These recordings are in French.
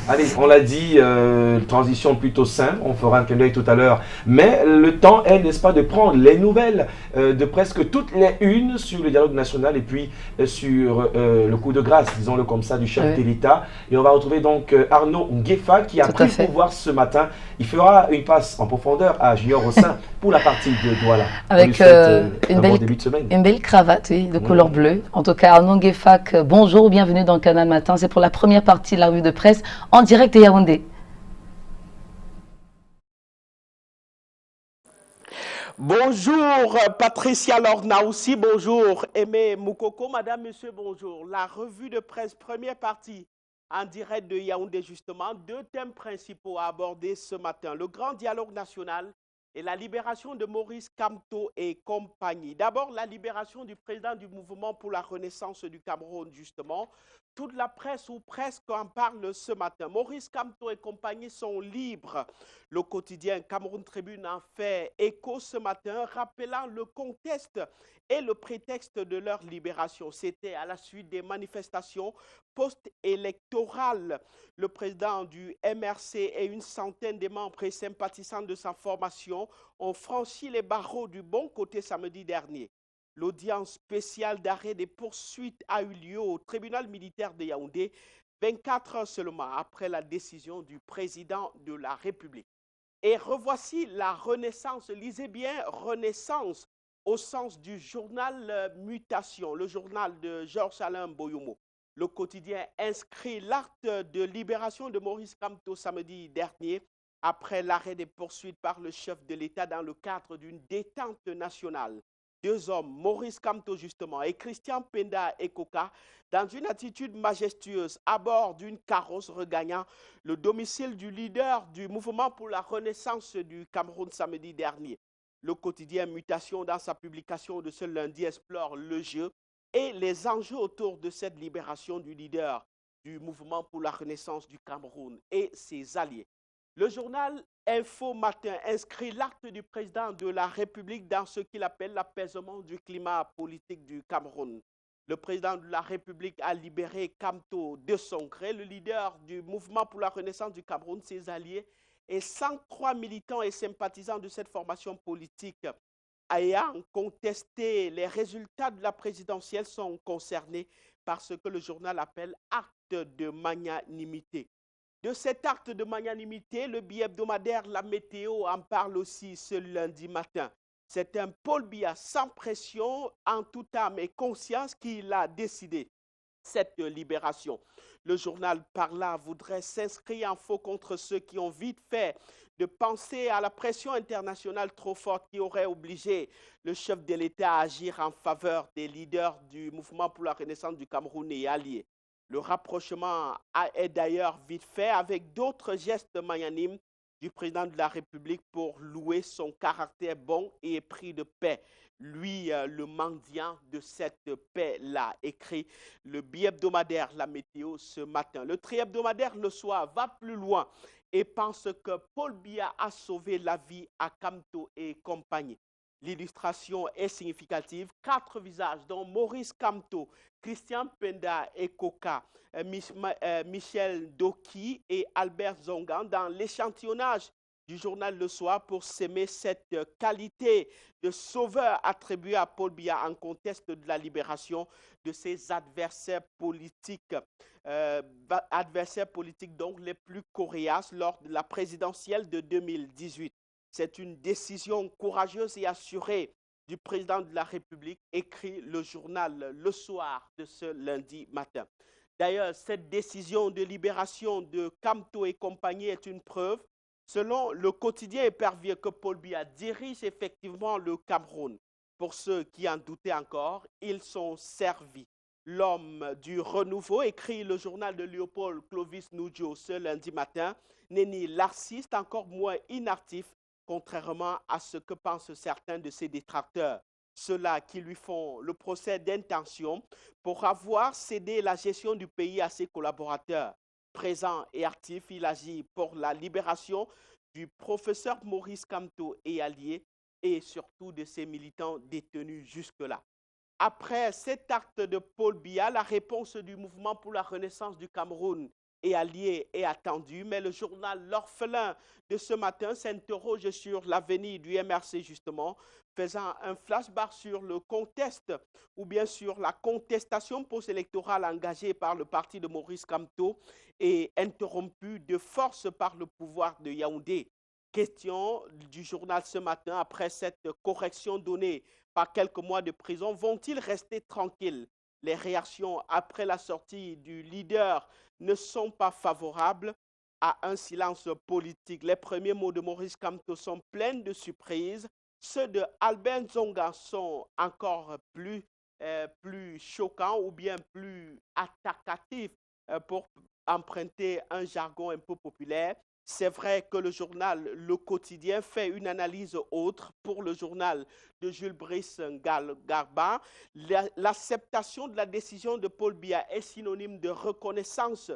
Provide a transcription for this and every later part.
Allez, on l'a dit, transition plutôt simple, on fera un clin d'œil tout à l'heure. Mais le temps est, n'est-ce pas, de prendre les nouvelles de presque toutes les unes sur le dialogue national et puis sur le coup de grâce, disons-le comme ça, du chef Oui, de l'État. Et on va retrouver donc Arnaud Nguefa qui a tout à pris le fait. pouvoir ce matin. Il fera une passe en profondeur à Junior Rossin pour la partie de Douala. On lui Avec souhaite un bon belle, début de semaine. une belle cravate, oui, de couleur Mmh. bleue. En tout cas, Arnaud Guéfac, bonjour, bienvenue dans Canal Matin. C'est pour la première partie de la revue de presse en direct de Yaoundé. Bonjour Patricia Lorna aussi, bonjour Aimé Moukoko, madame, monsieur, bonjour. La revue de presse, première partie en direct de Yaoundé justement. Deux thèmes principaux à aborder ce matin. Le grand dialogue national et la libération de Maurice Kamto et compagnie. D'abord, la libération du président du mouvement pour la renaissance du Cameroun justement. Toute la presse ou presque en parle ce matin. Maurice Kamto et compagnie sont libres. Le quotidien Cameroun Tribune en fait écho ce matin, rappelant le contexte et le prétexte de leur libération. C'était à la suite des manifestations post-électorales. Le président du MRC et une centaine de membres et sympathisants de sa formation ont franchi les barreaux du bon côté samedi dernier. L'audience spéciale d'arrêt des poursuites a eu lieu au tribunal militaire de Yaoundé, 24 heures seulement après la décision du président de la République. Et revoici la Renaissance. Lisez bien Renaissance au sens du journal Mutation, le journal de Georges-Alain Boyomo. Le quotidien inscrit l'acte de libération de Maurice Kamto samedi dernier après l'arrêt des poursuites par le chef de l'État dans le cadre d'une détente nationale. Deux hommes, Maurice Kamto justement et Christian Penda Ekoka, dans une attitude majestueuse à bord d'une carrosse regagnant le domicile du leader du mouvement pour la renaissance du Cameroun samedi dernier. Le quotidien Mutation, dans sa publication de ce lundi, explore le jeu et les enjeux autour de cette libération du leader du mouvement pour la renaissance du Cameroun et ses alliés. Le journal Info Matin inscrit l'acte du président de la République dans ce qu'il appelle l'apaisement du climat politique du Cameroun. Le président de la République a libéré Kamto de son gré, le leader du mouvement pour la renaissance du Cameroun, ses alliés et 103 militants et sympathisants de cette formation politique ayant contesté les résultats de la présidentielle sont concernés par ce que le journal appelle acte de magnanimité. De cet acte de magnanimité, le billet hebdomadaire La Météo en parle aussi ce lundi matin. C'est un Paul Biya sans pression, en toute âme et conscience, qui l'a décidé cette libération. Le journal Parla voudrait s'inscrire en faux contre ceux qui ont vite fait de penser à la pression internationale trop forte qui aurait obligé le chef de l'État à agir en faveur des leaders du mouvement pour la renaissance du Cameroun et alliés. Le rapprochement est d'ailleurs vite fait avec d'autres gestes magnanimes du président de la République pour louer son caractère bon et épris de paix. Lui, le mendiant de cette paix-là, écrit le bi-hebdomadaire La Météo ce matin. Le tri-hebdomadaire Le Soir va plus loin et pense que Paul Biya a sauvé la vie à Kamto et compagnie. L'illustration est significative. Quatre visages, dont Maurice Kamto, Christian Penda et Koka, Michel Doki et Albert Zongan, dans l'échantillonnage du journal Le Soir pour s'aimer cette qualité de sauveur attribuée à Paul Biya en contexte de la libération de ses adversaires politiques donc les plus coriaces lors de la présidentielle de 2018. C'est une décision courageuse et assurée du président de la République, écrit le journal Le Soir de ce lundi matin. D'ailleurs, cette décision de libération de Kamto et compagnie est une preuve, selon le quotidien épervier, que Paul Biya dirige effectivement le Cameroun. Pour ceux qui en doutaient encore, ils sont servis. L'homme du renouveau, écrit le journal de Léopold Clovis Noudjo ce lundi matin, n'est ni laxiste, encore moins inactif, contrairement à ce que pensent certains de ses détracteurs. Ceux-là qui lui font le procès d'intention pour avoir cédé la gestion du pays à ses collaborateurs. Présent et actif, il agit pour la libération du professeur Maurice Kamto et alliés et surtout de ses militants détenus jusque-là. Après cet acte de Paul Biya, la réponse du mouvement pour la renaissance du Cameroun et allié et attendu, mais le journal L'Orphelin de ce matin s'interroge sur l'avenir du MRC justement, faisant un flashback sur le contest ou bien sur la contestation post-électorale engagée par le parti de Maurice Kamto et interrompue de force par le pouvoir de Yaoundé. Question du journal ce matin, après cette correction donnée par quelques mois de prison, vont-ils rester tranquilles? Les réactions après la sortie du leader ne sont pas favorables à un silence politique. Les premiers mots de Maurice Kamto sont pleins de surprises. Ceux de Albert Nzonga sont encore plus choquants ou bien plus attaquatifs pour emprunter un jargon un peu populaire. C'est vrai que le journal Le Quotidien fait une analyse autre pour le journal de Jules Brice Garba. L'acceptation de la décision de Paul Biya est synonyme de reconnaissance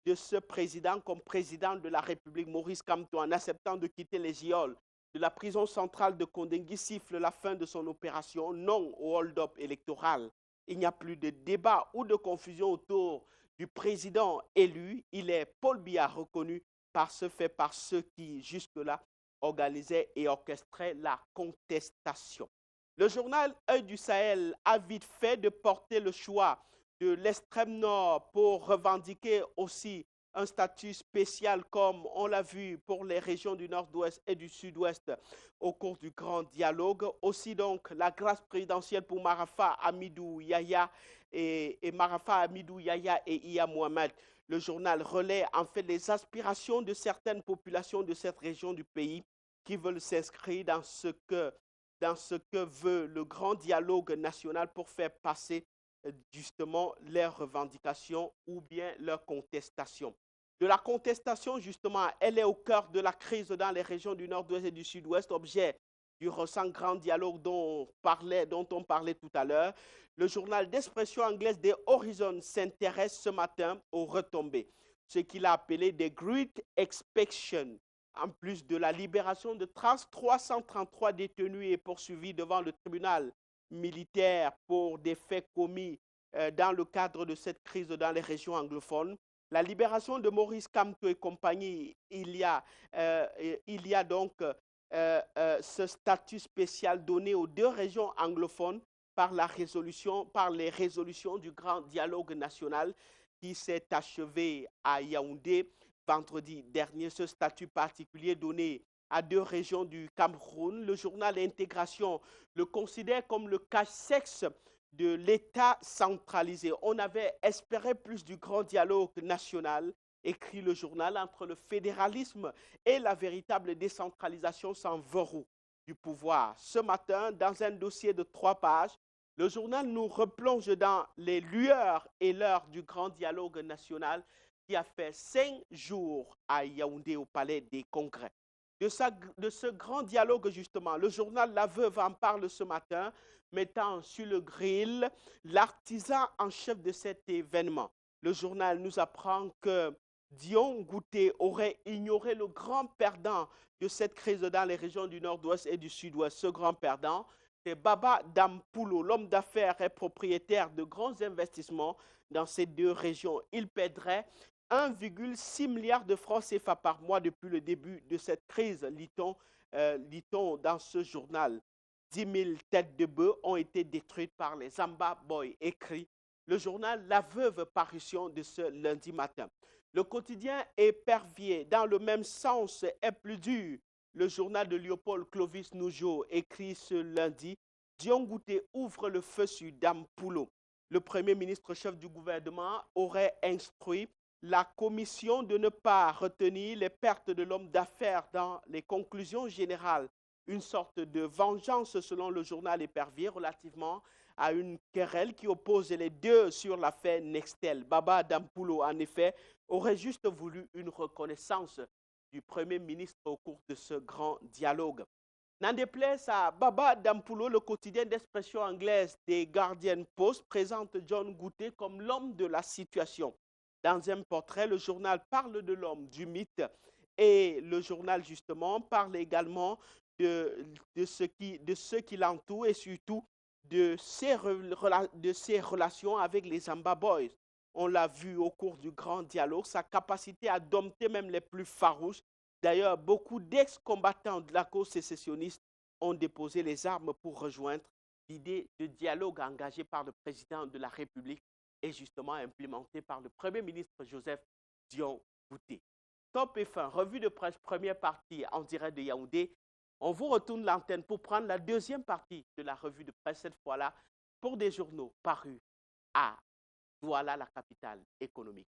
de ce président comme président de la République, Maurice Kamto, en acceptant de quitter les geôles de la prison centrale de Kondengui, siffle la fin de son opération, non au hold-up électoral. Il n'y a plus de débat ou de confusion autour du président élu. Il est Paul Biya reconnu par ce fait par ceux qui, jusque-là, organisaient et orchestraient la contestation. Le journal Œil du Sahel a vite fait de porter le choix de l'extrême nord pour revendiquer aussi un statut spécial comme on l'a vu pour les régions du nord-ouest et du sud-ouest au cours du grand dialogue. Aussi donc la grâce présidentielle pour Marafa Hamidou Yahya et Iya Mohamed. Le journal relaie en fait les aspirations de certaines populations de cette région du pays qui veulent s'inscrire dans ce que veut le grand dialogue national pour faire passer justement leurs revendications ou bien leurs contestations. De la contestation, justement, elle est au cœur de la crise dans les régions du nord-ouest et du sud-ouest, objet du récent grand dialogue dont on parlait tout à l'heure. Le journal d'expression anglaise des Horizons s'intéresse ce matin aux retombées, ce qu'il a appelé des Great Expectations. En plus de la libération de 333 détenus et poursuivis devant le tribunal militaire pour des faits commis dans le cadre de cette crise dans les régions anglophones. La libération de Maurice Kamto et compagnie, il y a donc ce statut spécial donné aux deux régions anglophones par les résolutions du grand dialogue national qui s'est achevé à Yaoundé vendredi dernier. Ce statut particulier donné à deux régions du Cameroun. Le journal Intégration le considère comme le cache-sexe de l'État centralisé. On avait espéré plus du grand dialogue national, écrit le journal, entre le fédéralisme et la véritable décentralisation sans verrou du pouvoir. Ce matin, dans un dossier de 3 pages, le journal nous replonge dans les lueurs et l'heure du grand dialogue national qui a fait 5 jours à Yaoundé au Palais des Congrès. De ce grand dialogue, justement, le journal La Veuve en parle ce matin, mettant sur le grill l'artisan en chef de cet événement. Le journal nous apprend que Dion Ngouté aurait ignoré le grand perdant de cette crise dans les régions du nord-ouest et du sud-ouest. Ce grand perdant, c'est Baba Dampulo, l'homme d'affaires et propriétaire de grands investissements dans ces deux régions. Il perdrait 1,6 milliard de francs CFA par mois depuis le début de cette crise, lit-on dans ce journal. 10 000 têtes de bœufs ont été détruites par les Zamba Boys, écrit le journal La Veuve, parution de ce lundi matin. Le quotidien Épervier, dans le même sens, est plus dur. Le journal de Léopold Clovis Nougeau écrit ce lundi, Dion Ngouté ouvre le feu sur Dampulo. Le Premier ministre chef du gouvernement aurait instruit la commission de ne pas retenir les pertes de l'homme d'affaires dans les conclusions générales. Une sorte de vengeance selon le journal Épervier relativement à une querelle qui oppose les deux sur l'affaire Nextel. Baba Dampulo, en effet, aurait juste voulu une reconnaissance du Premier ministre au cours de ce grand dialogue. N'en déplaise à Baba Dampulo, le quotidien d'expression anglaise des Guardian Post présente John Ngouté comme l'homme de la situation. Dans un portrait, le journal parle de l'homme, du mythe, et le journal, justement, parle également de ceux qui l'entourent et surtout de ses relations avec les Zamba Boys. On l'a vu au cours du grand dialogue, sa capacité à dompter même les plus farouches. D'ailleurs, beaucoup d'ex-combattants de la cause sécessionniste ont déposé les armes pour rejoindre l'idée de dialogue engagée par le président de la République et justement implémentée par le Premier ministre Joseph Dion Bouté. Top F1, revue de presse, première partie en direct de Yaoundé. On vous retourne l'antenne pour prendre la deuxième partie de la revue de presse, cette fois-là, pour des journaux parus à Douala, la capitale économique.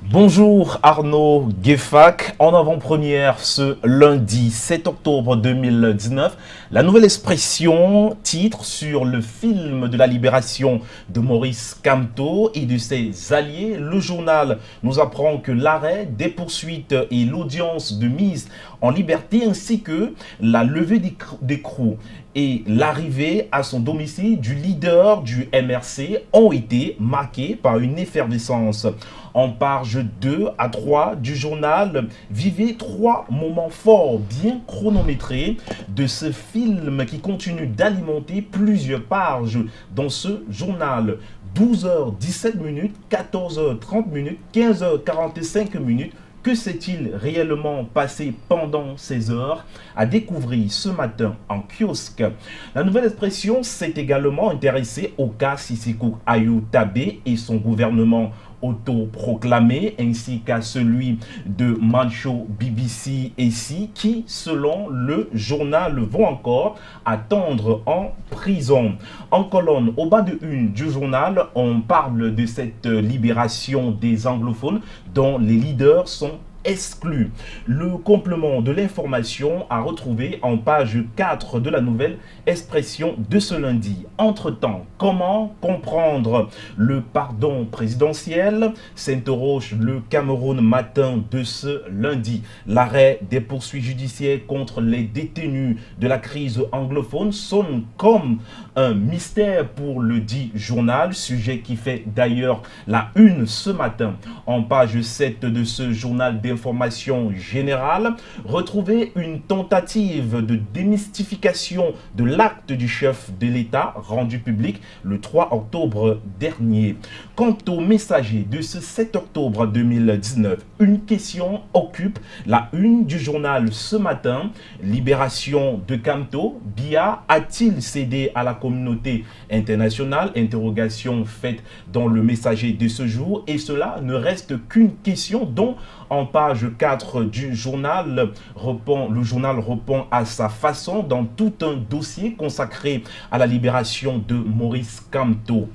Bonjour Arnaud Guéfac, en avant-première ce lundi 7 octobre 2019, la nouvelle expression titre sur le film de la libération de Maurice Kamto et de ses alliés. Le journal nous apprend que l'arrêt des poursuites et l'audience de mise en liberté ainsi que la levée d'écrou et l'arrivée à son domicile du leader du MRC ont été marqués par une effervescence. En page 2 à 3 du journal, vivez 3 moments forts bien chronométrés de ce film qui continue d'alimenter plusieurs pages dans ce journal. 12h17 minutes, 14h30 minutes, 15h45 minutes. Que s'est-il réellement passé pendant ces heures? À découvrir ce matin en kiosque. La nouvelle expression s'est également intéressée au cas Sisiko Ayou Tabé et son gouvernement autoproclamé, ainsi qu'à celui de Mancho BBC ici, qui, selon le journal, vont encore attendre en prison. En colonne, au bas de une du journal, on parle de cette libération des anglophones dont les leaders sont exclus. Le complément de l'information à retrouver en page 4 de la nouvelle expression de ce lundi. Entre-temps, comment comprendre le pardon présidentiel? S'interroge le Cameroun matin de ce lundi. L'arrêt des poursuites judiciaires contre les détenus de la crise anglophone sonne comme un mystère pour le dit journal, sujet qui fait d'ailleurs la une ce matin. En page 7 de ce journal d'information générale, retrouvez une tentative de démystification de l'acte du chef de l'État rendu public le 3 octobre dernier. Quant au messager de ce 7 octobre 2019, une question occupe la une du journal ce matin. Libération de Kamto, Biya a-t-il cédé à la communauté internationale? Interrogation faite dans le messager de ce jour, et cela ne reste qu'une question dont en page 4 du journal, le journal répond à sa façon dans tout un dossier consacré à la libération de Maurice Kamto.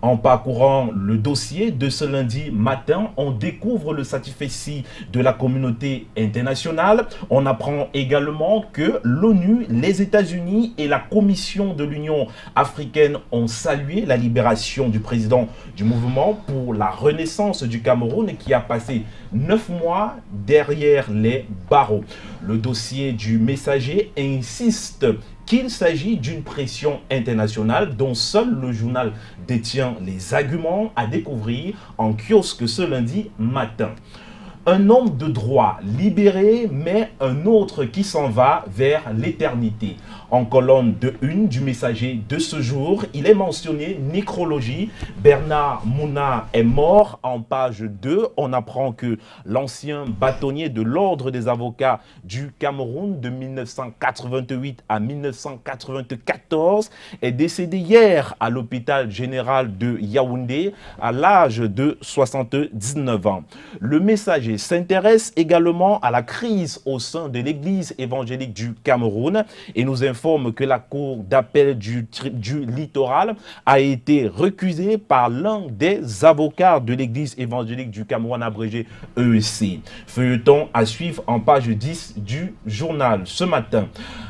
En parcourant le dossier de ce lundi matin, on découvre le satisfecit de la communauté internationale. On apprend également que l'ONU, les États-Unis et la Commission de l'Union africaine ont salué la libération du président du mouvement pour la renaissance du Cameroun qui a passé 9 mois derrière les barreaux. Le dossier du messager insiste qu'il s'agit d'une pression internationale dont seul le journal détient les arguments, à découvrir en kiosque ce lundi matin. Un homme de droit libéré, mais un autre qui s'en va vers l'éternité. En colonne de une du messager de ce jour, il est mentionné nécrologie. Bernard Mouna est mort. En page 2, on apprend que l'ancien bâtonnier de l'ordre des avocats du Cameroun de 1988 à 1994 est décédé hier à l'hôpital général de Yaoundé à l'âge de 79 ans. Le messager s'intéresse également à la crise au sein de l'église évangélique du Cameroun et nous informe que la cour d'appel du littoral a été recusée par l'un des avocats de l'église évangélique du Cameroun, abrégé EEC. Feuilleton à suivre en page 10 du journal ce matin.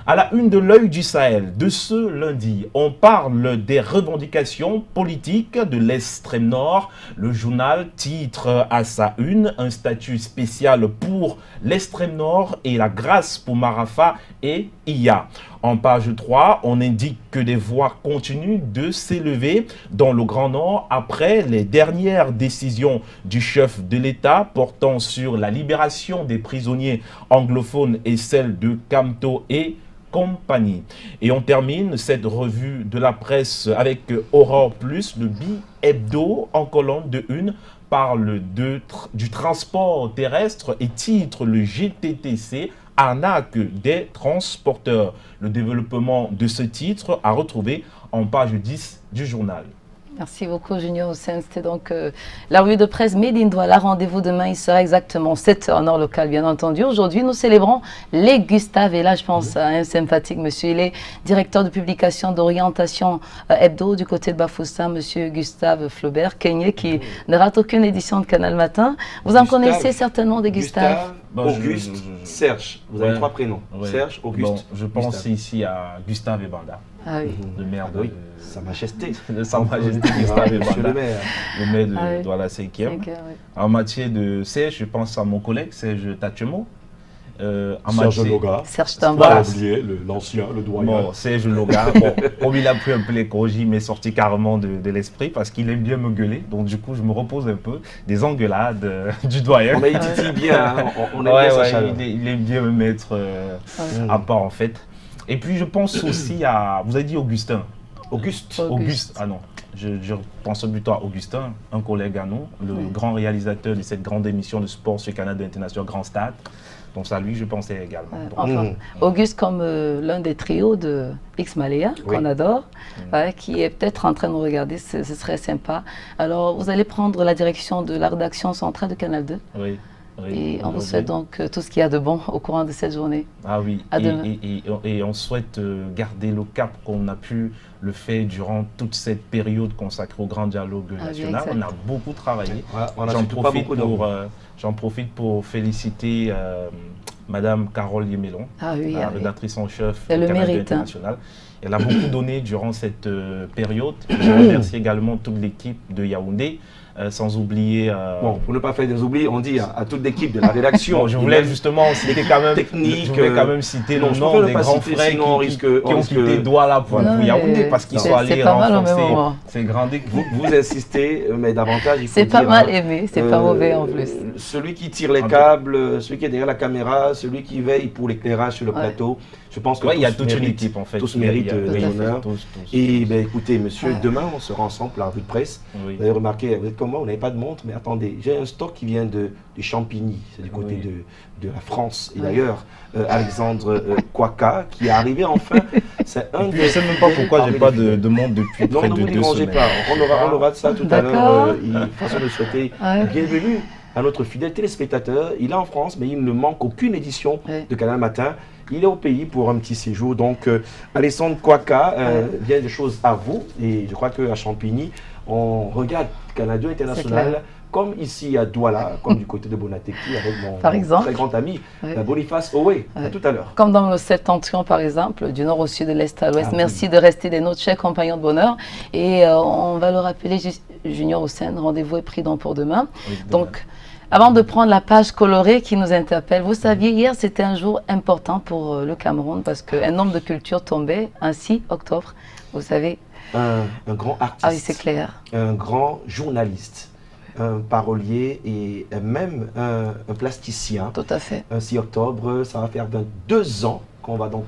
À la une de l'œil du Sahel de ce lundi, on parle des revendications politiques de l'extrême nord. Le journal titre à sa une un statut spécial pour l'extrême nord et la grâce pour Marafa et Iya. En page 3, on indique que des voix continuent de s'élever dans le Grand Nord après les dernières décisions du chef de l'État portant sur la libération des prisonniers anglophones et celle de Kamto et compagnie. Et on termine cette revue de la presse avec Aurore Plus, le bi-hebdo en colonne de une parle du transport terrestre et titre le GTTC arnaque des transporteurs. Le développement de ce titre à retrouver en page 10 du journal. Merci beaucoup, Junior Hussein. C'était donc la revue de presse Made in Douala. Rendez-vous demain, il sera exactement 7h en heure locale, bien entendu. Aujourd'hui, nous célébrons les Gustave. Et là, je pense à un sympathique monsieur. Il est directeur de publication d'orientation hebdo du côté de Bafoussam, monsieur Gustave Flaubert, Kenyé, qui ne rate aucune édition de Canal Matin. Vous en connaissez certainement des Gustave. Auguste, Serge. Vous avez 3 prénoms. Serge, Auguste. Bon, je pense ici à Gustave Ebanda. Ah oui. Le maire de Sa Majesté. de Sa Majesté Gustave Ebanda, le maire. le maire de Douala 5e. Oui. En matière de Serge, je pense à mon collègue Serge Tachemo. Serge Loga. Serge Pas Tamba. oublier l'ancien, le doyen. Bon, Serge Loga, bon, comme il a pris un peu l'écologie, il m'est sorti carrément de l'esprit parce qu'il aime bien me gueuler. Donc du coup, je me repose un peu des engueulades du doyen. Mais il titille bien, hein. On aime bien sa chaleur. il aime bien me mettre à part en fait. Et puis je pense aussi à, vous avez dit Augustin. Auguste, ah non. Je pense plutôt à Augustin, un collègue à nous, le grand réalisateur de cette grande émission de sport sur Canada International Grand Stade. Donc à lui, je pensais également. Enfin, Auguste comme l'un des trios de X Malaya, qu'on adore, qui est peut-être en train de nous regarder, ce serait sympa. Alors, vous allez prendre la direction de la rédaction centrale de Canal 2. Oui. Et on vous souhaite donc tout ce qu'il y a de bon au courant de cette journée. Ah oui, À demain. Et on souhaite garder le cap qu'on a pu le faire durant toute cette période consacrée au grand dialogue national. Exact. On a beaucoup travaillé. On a surtout pas beaucoup J'en profite pour féliciter Madame Carole Yemelon, la rédactrice en chef du Canada International. Elle a beaucoup donné durant cette période. Je remercie également toute l'équipe de Yaoundé. Sans oublier... Bon, pour ne pas faire des oublis, on dit à toute l'équipe de la rédaction... Bon, je voulais justement citer quand même, citer le nom des grands frères qui ont quitté Douala pour Yaoundé parce qu'ils sont allés renforcer ces grandes équipes. Vous insistez, mais davantage, il faut dire... C'est pas mal hein, aimé, c'est pas mauvais en plus. Celui qui tire les câbles, celui qui est derrière la caméra, celui qui veille pour l'éclairage sur le plateau, je pense que il y a toute une équipe en fait. Tous méritent l'honneur. Et ben, écoutez, monsieur, demain, on sera ensemble pour la revue de presse. Vous avez remarqué, vous êtes comme moi, vous n'avez pas de montre, mais attendez, j'ai un stock qui vient de Champigny, c'est du côté de la France. Et d'ailleurs, Alexandre Kwaka, qui est arrivé enfin, c'est un Je ne sais même pas pourquoi je n'ai pas de montre depuis près de 2 semaines. Non, ne vous dérangez pas, on aura de ça tout à l'heure. Façon de souhaiter bienvenue à notre fidèle téléspectateur. Il est en France, mais il ne manque aucune édition de Canal Matin. Il est au pays pour un petit séjour. Donc, Alexandre Kwaka, bien des choses à vous. Et je crois qu'à Champigny, on regarde Canada International comme ici à Douala, comme du côté de Bonateki, avec mon très grand ami, Boniface Owe. À tout à l'heure. Comme dans le septentrion, par exemple, du nord au sud, de l'est à l'ouest. Merci de rester des nôtres, chers compagnons de bonheur. Et on va le rappeler, Junior Hussein, rendez-vous est pris donc pour demain. Donc, avant de prendre la page colorée qui nous interpelle, vous saviez, hier, c'était un jour important pour le Cameroun parce qu'un nombre de cultures tombait, un 6 octobre, vous savez. Un grand artiste. Ah oui, c'est clair. Un grand journaliste, un parolier et même un plasticien. Tout à fait. Un 6 octobre, ça va faire 2 ans qu'on va donc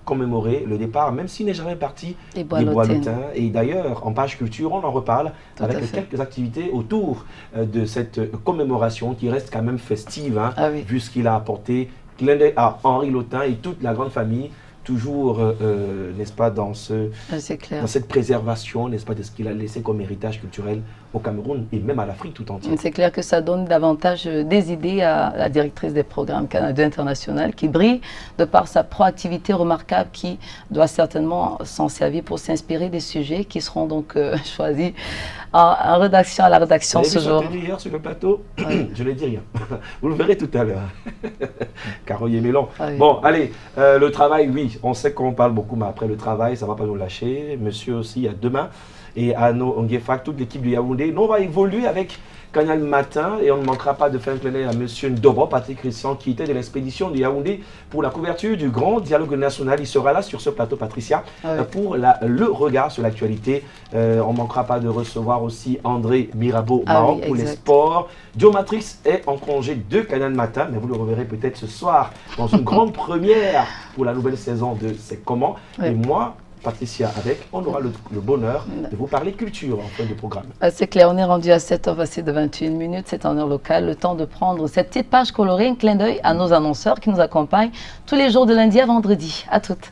commémorer le départ, même s'il n'est jamais parti des Bois-Lotins. Et d'ailleurs, en page culture, on en reparle avec quelques activités autour de cette commémoration qui reste quand même festive, hein, vu ce qu'il a apporté. Clin d'œil à Henri Lotin et toute la grande famille, toujours, n'est-ce pas, dans cette préservation, n'est-ce pas, de ce qu'il a laissé comme héritage culturel au Cameroun et même à l'Afrique tout entière. C'est clair que ça donne davantage des idées à la directrice des programmes Canada International qui brille de par sa proactivité remarquable qui doit certainement s'en servir pour s'inspirer des sujets qui seront donc choisis en rédaction à la rédaction ce jour. Vous hier sur le plateau, je ne dis rien. Vous le verrez tout à l'heure. Caroyer Mélon. Bon, allez, le travail, oui, on sait qu'on parle beaucoup, mais après le travail, ça ne va pas nous lâcher. Monsieur aussi, à demain. Et à nos Ngefak, toute l'équipe de Yaoundé. Nous, on va évoluer avec Canal Matin, et on ne manquera pas de faire un clin d'œil à M. Ndobo, Patrick Christian, qui était de l'expédition de Yaoundé pour la couverture du grand dialogue national. Il sera là sur ce plateau, Patricia, pour le regard sur l'actualité. On ne manquera pas de recevoir aussi André Mirabeau Mahon pour les sports. Joe Matrix est en congé de Canal Matin, mais vous le reverrez peut-être ce soir dans une grande première pour la nouvelle saison de C'est comment. Et moi, Patricia, on aura le bonheur de vous parler culture en fin de programme. C'est clair, on est rendu à 7h passées de 21 minutes, c'est en heure locale, le temps de prendre cette petite page colorée, un clin d'œil à nos annonceurs qui nous accompagnent tous les jours de lundi à vendredi. À toutes.